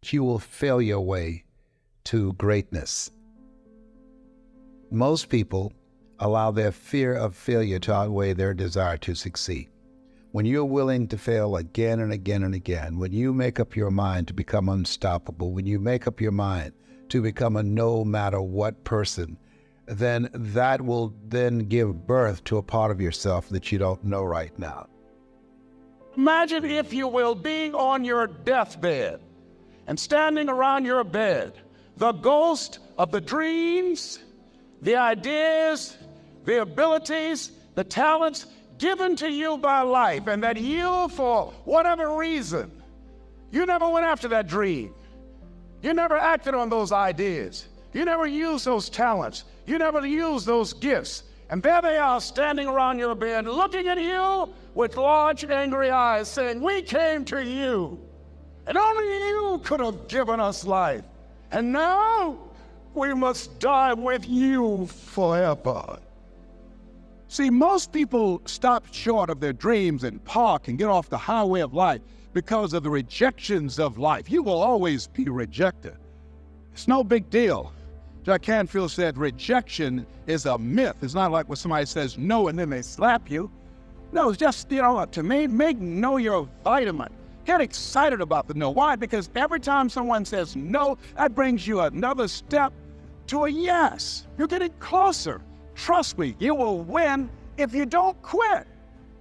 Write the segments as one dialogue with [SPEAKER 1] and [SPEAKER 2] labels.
[SPEAKER 1] You will fail your way to greatness. Most people allow their fear of failure to outweigh their desire to succeed. When you're willing to fail again and again and again, when you make up your mind to become unstoppable, when you make up your mind to become a no matter what person, then that will then give birth to a part of yourself that you don't know right now.
[SPEAKER 2] Imagine, if you will, being on your deathbed and standing around your bed, the ghost of the dreams, the ideas, the abilities, the talents given to you by life, and that you, for whatever reason, you never went after that dream. You never acted on those ideas. You never used those talents. You never used those gifts. And there they are standing around your bed, looking at you with large, angry eyes, saying, "We came to you, and only you could have given us life. And now we must die with you forever."
[SPEAKER 3] See, most people stop short of their dreams and park and get off the highway of life because of the rejections of life. You will always be rejected. It's no big deal. Jack Canfield said rejection is a myth. It's not like when somebody says no and then they slap you. No, it's just, to me, make no your vitamin. Get excited about the no. Why? Because every time someone says no, that brings you another step to a yes. You're getting closer. Trust me, you will win if you don't quit.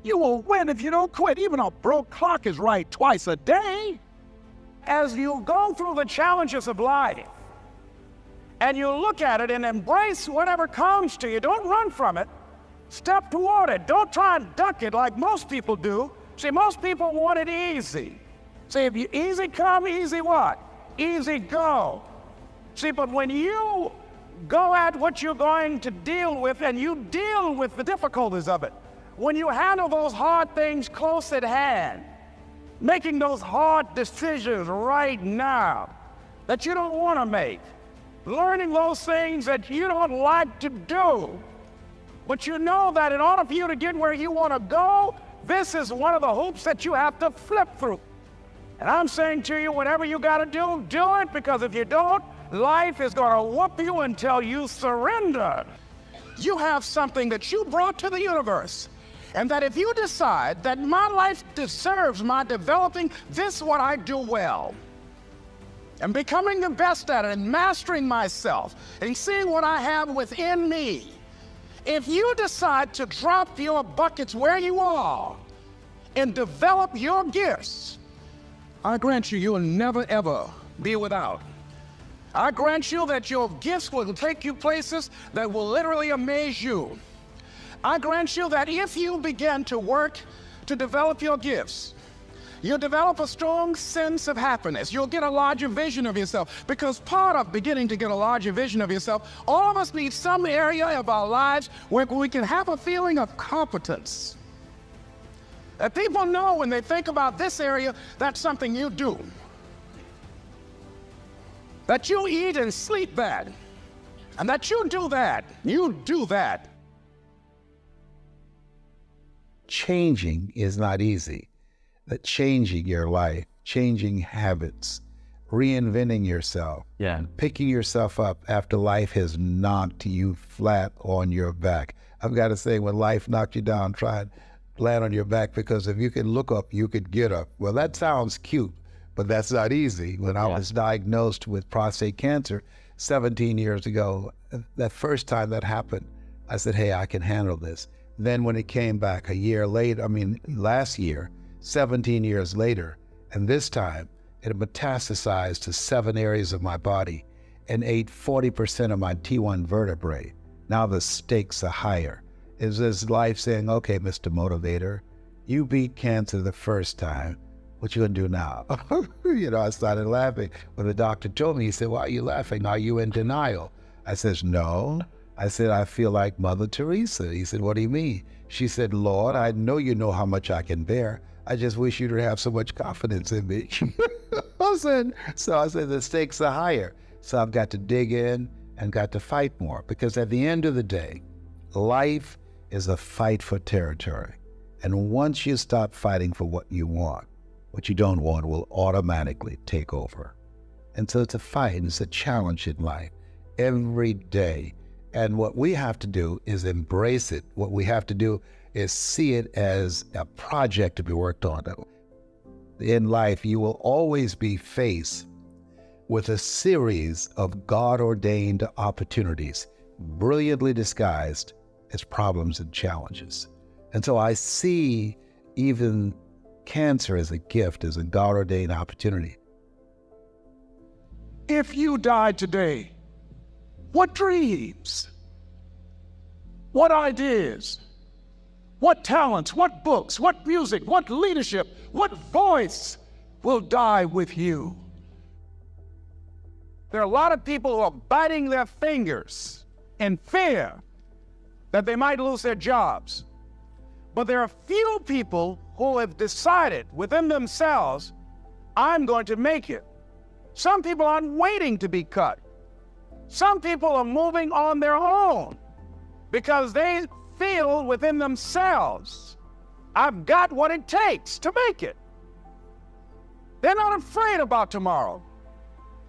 [SPEAKER 3] You will win if you don't quit. Even a broke clock is right twice a day.
[SPEAKER 2] As you go through the challenges of life, and you look at it and embrace whatever comes to you, don't run from it. Step toward it. Don't try and duck it like most people do. See, most people want it easy. See, if you easy come, easy what? Easy go. See, but when you go at what you're going to deal with, and you deal with the difficulties of it, when you handle those hard things close at hand, making those hard decisions right now that you don't want to make, learning those things that you don't like to do, but you know that in order for you to get where you want to go, this is one of the hoops that you have to flip through. And I'm saying to you, whatever you got to do it, because if you don't, life is going to whoop you until you surrender. You have something that you brought to the universe, and that if you decide that my life deserves my developing this, what I do well, and becoming the best at it, and mastering myself, and seeing what I have within me, if you decide to drop your buckets where you are and develop your gifts, I grant you, you'll never ever be without. I grant you that your gifts will take you places that will literally amaze you. I grant you that if you begin to work to develop your gifts, you'll develop a strong sense of happiness. You'll get a larger vision of yourself, because part of beginning to get a larger vision of yourself, all of us need some area of our lives where we can have a feeling of competence. That people know when they think about this area, that's something you do. That you eat and sleep bad, and that you do that.
[SPEAKER 1] Changing is not easy. That changing your life, changing habits, reinventing yourself, picking yourself up after life has knocked you flat on your back. I've got to say, when life knocked you down, try and land on your back, because if you can look up, you could get up. Well, that sounds cute, but that's not easy. When I was diagnosed with prostate cancer 17 years ago, that first time that happened, I said, hey, I can handle this. Then when it came back last year, 17 years later, and this time it metastasized to 7 areas of my body and ate 40% of my T1 vertebrae. Now the stakes are higher. Is this life saying, okay, Mr. Motivator, you beat cancer the first time. What you gonna do now? I started laughing. When the doctor told me, he said, why are you laughing? Are you in denial? I says, no. I said, I feel like Mother Teresa. He said, what do you mean? She said, Lord, I know you know how much I can bear. I just wish you to have so much confidence in me. I said, the stakes are higher. So I've got to dig in and got to fight more, because at the end of the day, life is a fight for territory. And once you stop fighting for what you want, what you don't want will automatically take over. And so it's a fight, it's a challenge in life every day. And what we have to do is embrace it. What we have to do is see it as a project to be worked on. In life, you will always be faced with a series of God-ordained opportunities, brilliantly disguised as problems and challenges. And so I see even cancer as a gift, as a God-ordained opportunity.
[SPEAKER 2] If you died today, what dreams, what ideas, what talents, what books, what music, what leadership, what voice will die with you? There are a lot of people who are biting their fingers in fear that they might lose their jobs. But there are few people who have decided within themselves, I'm going to make it. Some people aren't waiting to be cut. Some people are moving on their own because they feel within themselves, I've got what it takes to make it. They're not afraid about tomorrow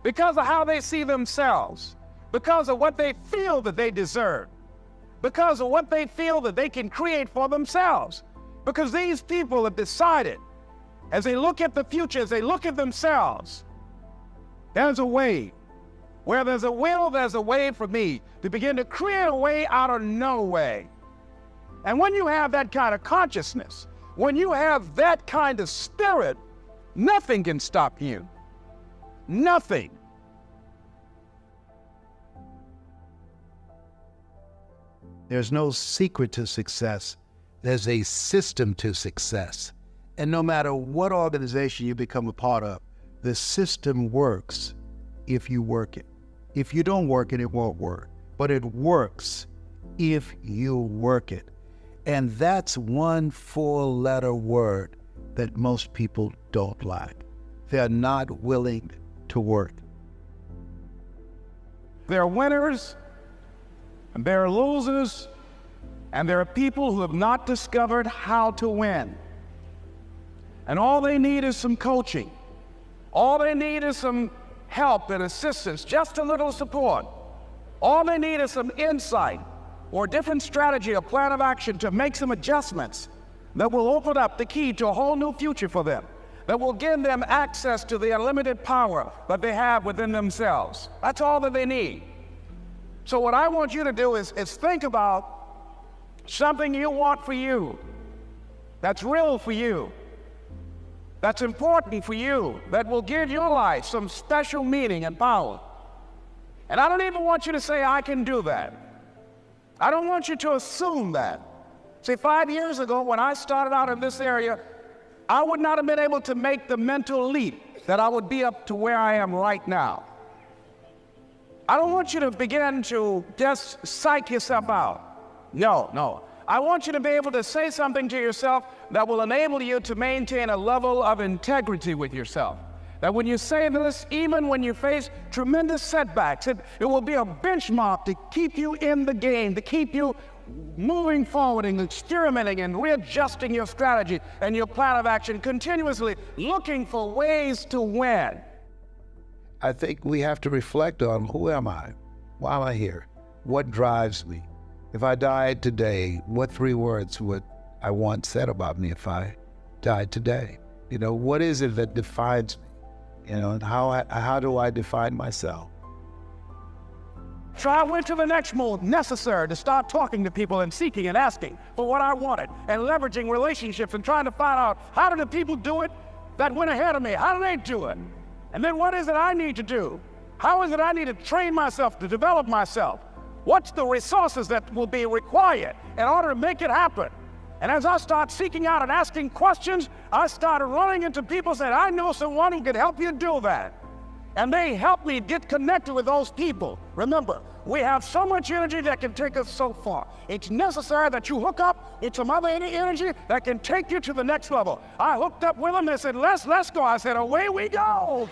[SPEAKER 2] because of how they see themselves, because of what they feel that they deserve, because of what they feel that they can create for themselves. Because these people have decided, as they look at the future, as they look at themselves, there's a way. Where there's a will, there's a way for me to begin to create a way out of no way. And when you have that kind of consciousness, when you have that kind of spirit, nothing can stop you. Nothing.
[SPEAKER 1] There's no secret to success. There's a system to success. And no matter what organization you become a part of, the system works if you work it. If you don't work it, it won't work. But it works if you work it. And that's one four-letter word that most people don't like. They're not willing to work.
[SPEAKER 2] There are winners, and there are losers, and there are people who have not discovered how to win. And all they need is some coaching. All they need is some help and assistance, just a little support. All they need is some insight or different strategy, a plan of action to make some adjustments that will open up the key to a whole new future for them, that will give them access to the unlimited power that they have within themselves. That's all that they need. So what I want you to do is think about something you want for you, that's real for you, that's important for you, that will give your life some special meaning and power. And I don't even want you to say, I can do that. I don't want you to assume that. See, 5 years ago, when I started out in this area, I would not have been able to make the mental leap that I would be up to where I am right now. I don't want you to begin to just psych yourself out. No. I want you to be able to say something to yourself that will enable you to maintain a level of integrity with yourself. That when you say this, even when you face tremendous setbacks, it will be a benchmark to keep you in the game, to keep you moving forward and experimenting and readjusting your strategy and your plan of action, continuously looking for ways to win.
[SPEAKER 1] I think we have to reflect on, who am I? Why am I here? What drives me? If I died today, what 3 words would I want said about me if I died today? What is it that defines me? And how do I define myself?
[SPEAKER 2] So I went to the next move necessary to start talking to people and seeking and asking for what I wanted and leveraging relationships and trying to find out, how do the people do it that went ahead of me? How do they do it? And then what is it I need to do? How is it I need to train myself, to develop myself? What's the resources that will be required in order to make it happen? And as I start seeking out and asking questions, I started running into people saying, I know someone who can help you do that. And they helped me get connected with those people. Remember, we have so much energy that can take us so far. It's necessary that you hook up with some other energy that can take you to the next level. I hooked up with them. They said, let's go. I said, away we go.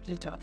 [SPEAKER 4] Good job.